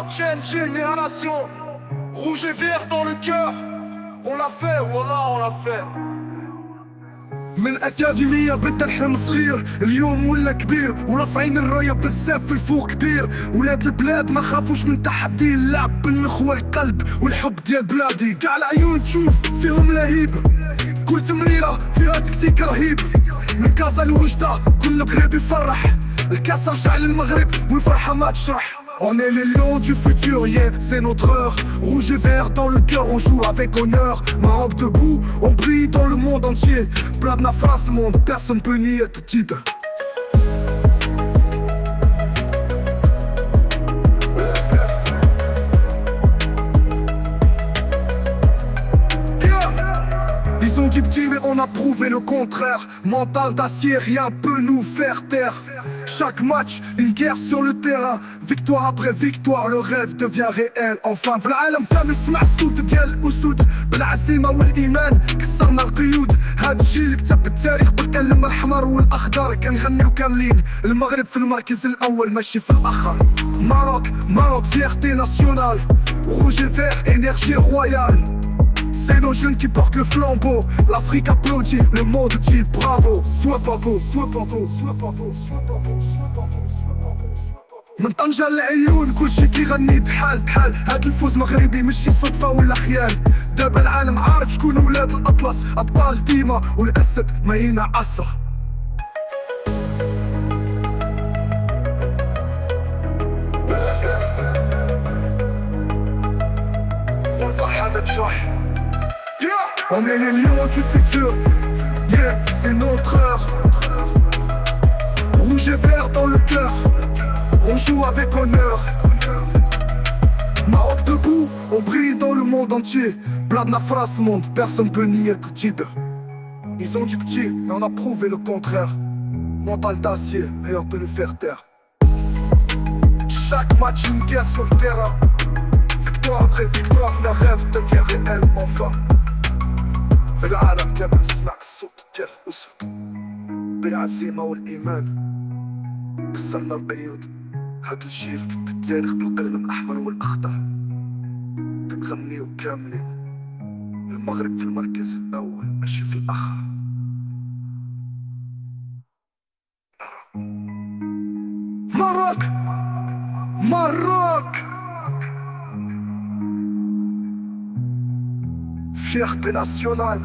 prochaine génération. Rouge et vert dans le cœur. On l'a fait, voilà, on l'a fait. من الأكاديمية بدا الحلم صغير، اليوم ولا كبير ورافعين الراية بزاف في الفوق كبير. ولاد البلاد ما خافوش من تحدي، اللعب بالنخوة القلب والحب ديال بلادي. قاع العيون تشوف فيهم لهيب، كل تمريرة فيها تكتيك رهيب. من كازا لوجدة كل مغرب يفرح، الكاس رجع للمغرب والفرحة ما تشرح. On est les lions du futur, yeah, c'est notre heure. Rouge et vert dans le cœur, on joue avec honneur. Maroc debout, on brille dans le monde entier. Blab ma face monde, personne peut nier ce titre. Ils ont dit petit mais on a prouvé le contraire. Mental d'acier, rien peut nous faire taire. Chaque match, une guerre sur le terrain. Victoire après victoire, le rêve devient réel. Enfin في العالم كامل سمع الصوت ديال الأسود، بالعزيمة والإيمان كسرنا القيود. هاد الجيل اللي كتب التاريخ بالقلم الأحمر والأخضر، كنغنيو كاملين المغرب في المركز الأول ماشي في الآخر. Maroc, fierté nationale. Rouge et vert, énergie royale. C'est nos jeunes qui portent le flambeau. L'Afrique applaudit, le monde dit bravo. Sois pas beau, sois pas beau, sois pas beau, sois pas beau, sois pas beau, sois pas beau, sois pas beau. من طنجة للعيون كلشي كيغني بحال بحال. هاد الفوز مغربي ماشي صدفة ولا خيال. دابا العالم عارف شكون ولاد الأطلس، أبطال ديما والأسد ما ينعسه. On est les lions du futur, yeah, c'est notre heure. Rouge et vert dans le cœur, on joue avec honneur. Maroc debout, on brille dans le monde entier. Blab ma phrase monde, personne peut nier ce titre. Ils ont dit petit, mais on a prouvé le contraire. Mental d'acier, et on peut le faire taire. Chaque match une guerre sur le terrain. Victoire après victoire, le rêve devient réel enfin. في العالم كامل نسمع الصوت ديال الأسود، بالعزيمة والإيمان كسرنا القيود. هاد الجيل كتب التاريخ بالقلم الأحمر والأخضر، كنغنيو كاملين المغرب في المركز الأول ماشي في الآخر. Maroc fierté nationale.